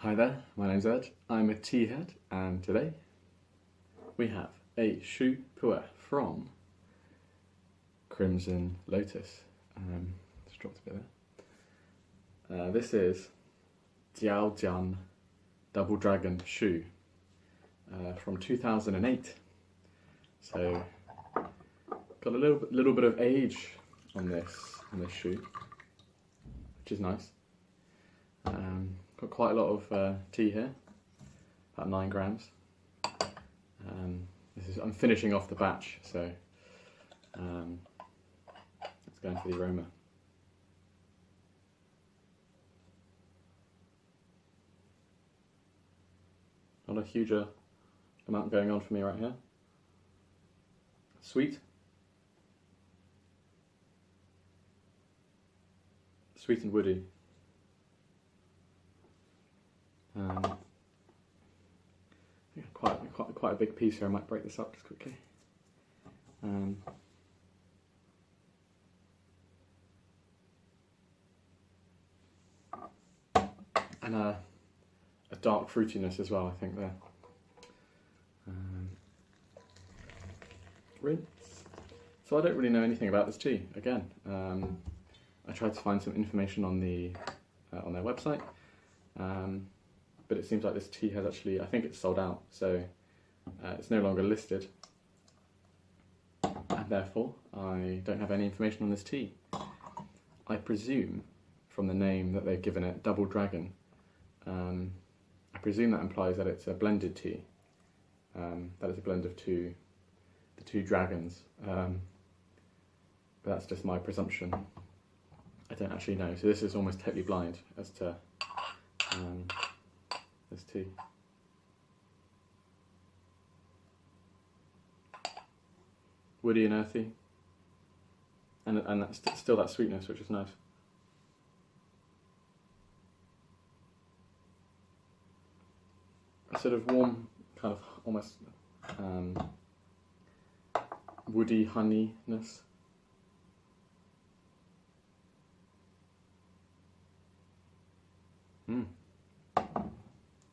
Hi there, my name's Ed, I'm a tea head, and today we have a Shou from Crimson Lotus. Just dropped a bit there. This is Qiaojun Double Dragon Shou from 2008. So got a little bit of age on this shoe, which is nice. Got quite a lot of tea here, about 9 grams. I'm finishing off the batch, so let's go into the aroma. Not a huge amount going on for me right here. Sweet. Sweet and woody. Yeah, quite a big piece here. I might break this up just quickly. And a dark fruitiness as well, I think there. Rinse. So I don't really know anything about this tea. Again, I tried to find some information on on their website. But it seems like this tea has actually, I think it's sold out, so it's no longer listed, and therefore I don't have any information on this tea. I presume from the name that they've given it, Double Dragon, I presume that implies that it's a blended tea, that it's a blend of the two dragons, but that's just my presumption. I don't actually know, so this is almost totally blind as to this tea. Woody and earthy, and that's still that sweetness, which is nice. A sort of warm, kind of almost woody honeyness.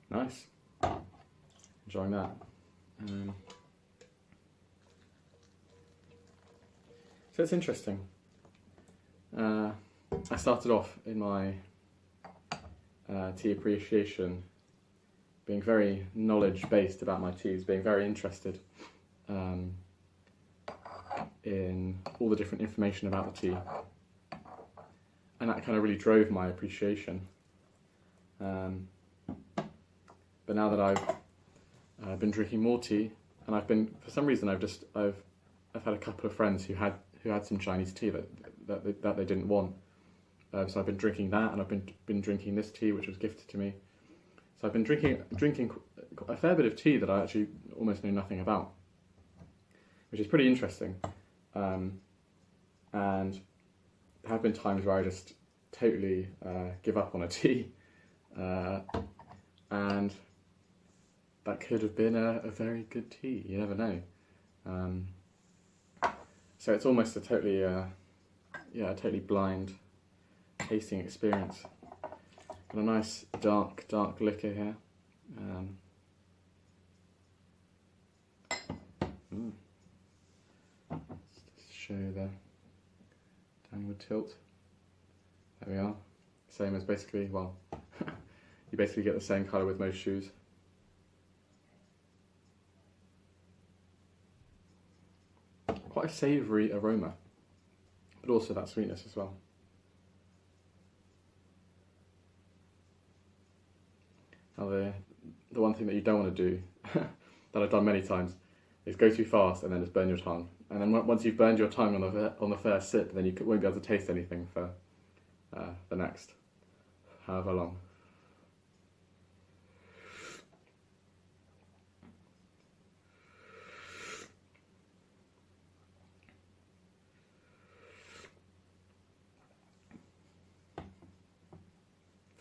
Nice. Enjoying that. So it's interesting. I started off in my tea appreciation being very knowledge-based about my teas, being very interested in all the different information about the tea. And that kind of really drove my appreciation. But now that I've been drinking more tea, and for some reason I've had a couple of friends who had some Chinese tea that they didn't want. So I've been drinking that, and I've been drinking this tea, which was gifted to me. So I've been drinking a fair bit of tea that I actually almost know nothing about, which is pretty interesting. And there have been times where I just totally give up on a tea, and that could have been a very good tea. You never know. So it's almost a totally blind tasting experience. Got a nice dark liquor here. Let's show the downward tilt. There we are. Same as basically, well, you basically get the same colour with most shoes. Quite a savoury aroma, but also that sweetness as well. Now the one thing that you don't want to do, that I've done many times, is go too fast and then just burn your tongue. And then once you've burned your tongue on the first sip, then you won't be able to taste anything for the next however long.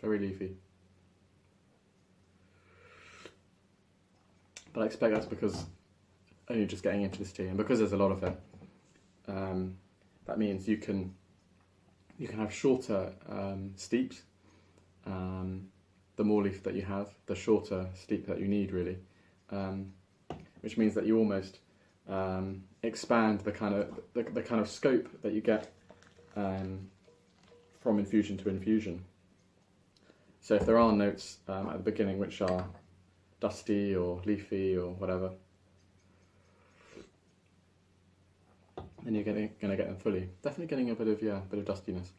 Very leafy. But I expect that's because only just getting into this tea, and because there's a lot of it, that means you can have shorter steeps, the more leaf that you have, the shorter steep that you need, really, which means that you almost expand the kind of scope that you get from infusion to infusion. So if there are notes at the beginning which are dusty or leafy or whatever, then you're going to get them fully. Definitely getting a bit of dustiness.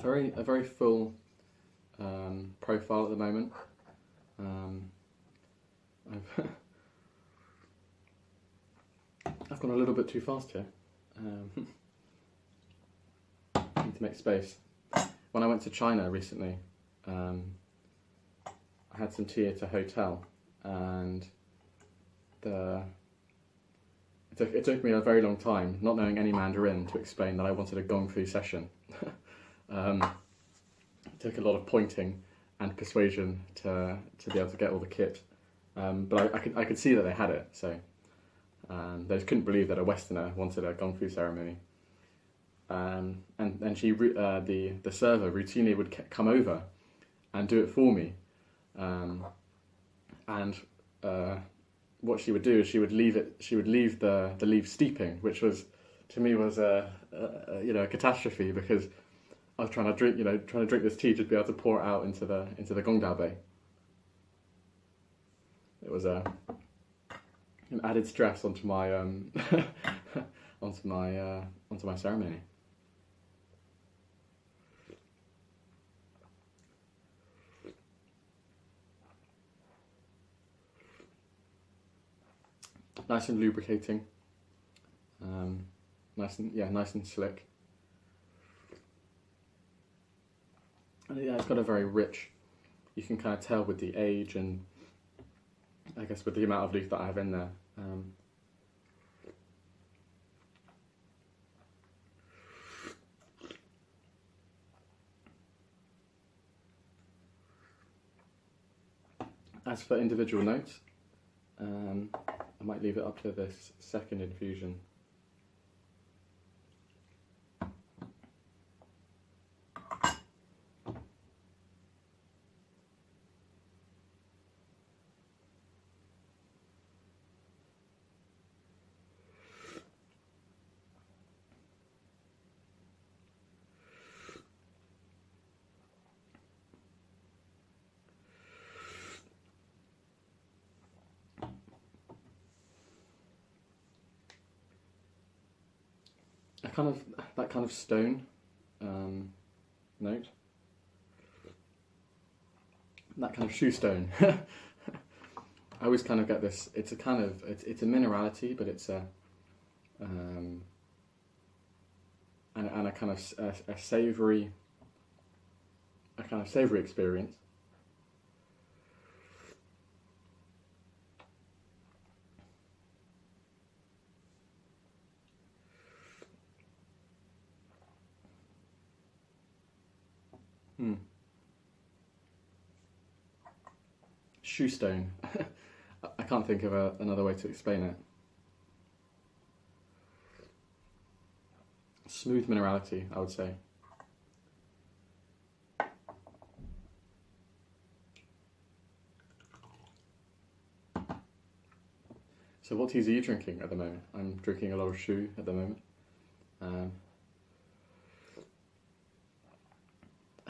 A very full profile at the moment. I've gone a little bit too fast here. I need to make space. When I went to China recently, I had some tea at a hotel, and it took me a very long time, not knowing any Mandarin, to explain that I wanted a gong fu session. It took a lot of pointing and persuasion to be able to get all the kit, but I could see that they had it, so they just couldn't believe that a Westerner wanted a gong fu ceremony. And she the server routinely would come over and do it for me, and what she would do is she would leave the leaves steeping, which was, to me, was a catastrophe, because I was trying to drink this tea to be able to pour it out into the gongdao bei. It was an added stress onto my onto my ceremony. Nice and lubricating, nice and slick. And yeah, it's got a very rich. You can kind of tell with the age, and I guess with the amount of leaf that I have in there. As for individual notes, I might leave it up to this second infusion. That kind of stone note, that kind of Shou stone. I always kind of get this. It's a minerality, but it's a and a kind of a savoury experience. Shou stone. I can't think of another way to explain it. Smooth minerality, I would say. So what teas are you drinking at the moment? I'm drinking a lot of Shou at the moment.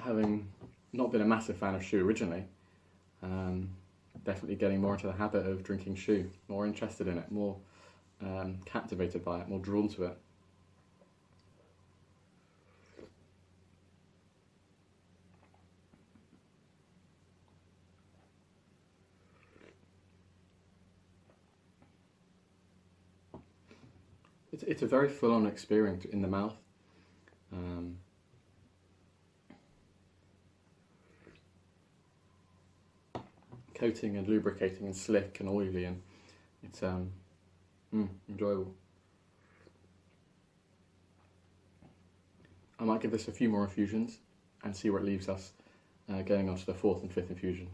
Having not been a massive fan of Shou originally, definitely getting more into the habit of drinking Shou, more interested in it, more captivated by it, more drawn to it. It's a very full-on experience in the mouth. Coating and lubricating and slick and oily, and it's enjoyable. I might give this a few more infusions and see where it leaves us, going on to the 4th and 5th infusion.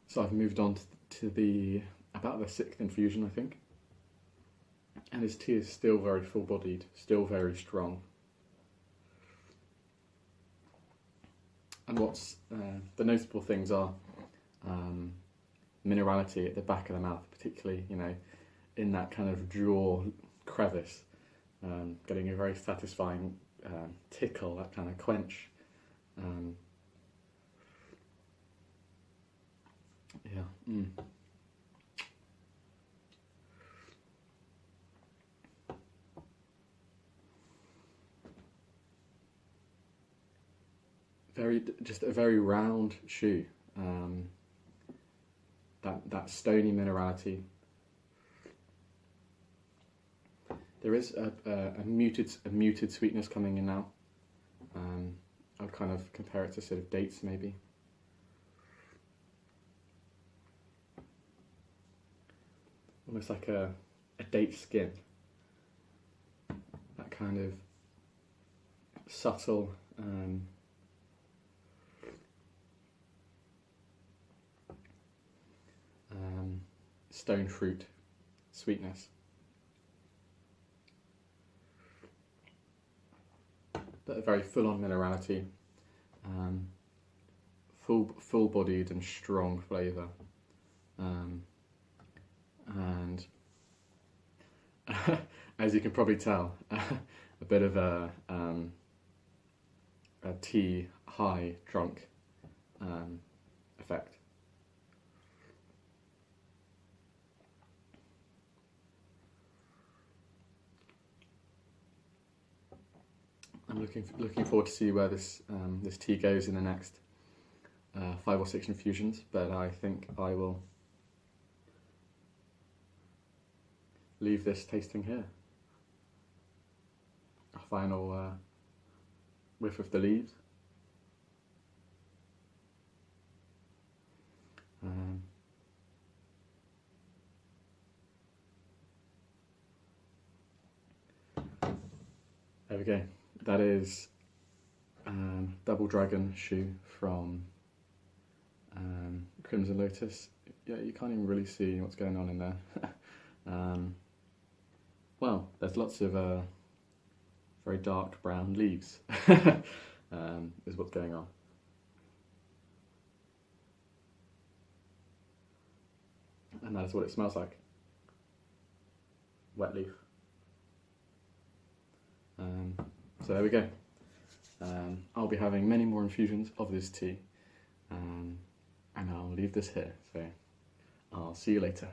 So I've moved on to about the 6th infusion, I think. And his tea is still very full-bodied, still very strong. And what's the notable things are minerality at the back of the mouth, particularly, in that kind of jaw crevice, getting a very satisfying tickle, that kind of quench. Yeah. Just a very round Shou. That stony minerality. There is a muted sweetness coming in now. I would kind of compare it to sort of dates, maybe. Almost like a date skin. That kind of subtle stone fruit sweetness. But a very full-on minerality, full-bodied and strong flavour, and as you can probably tell, a bit of a tea high drunk effect. I'm looking forward to see where this tea goes in the next 5 or 6 infusions, but I think I will leave this tasting here. A final whiff of the leaves. There we go. That is Double Dragon Shou from Crimson Lotus. Yeah, you can't even really see what's going on in there. Well, there's lots of very dark brown leaves, is what's going on. And that is what it smells like. Wet leaf. So there we go. I'll be having many more infusions of this tea, and I'll leave this here. So I'll see you later.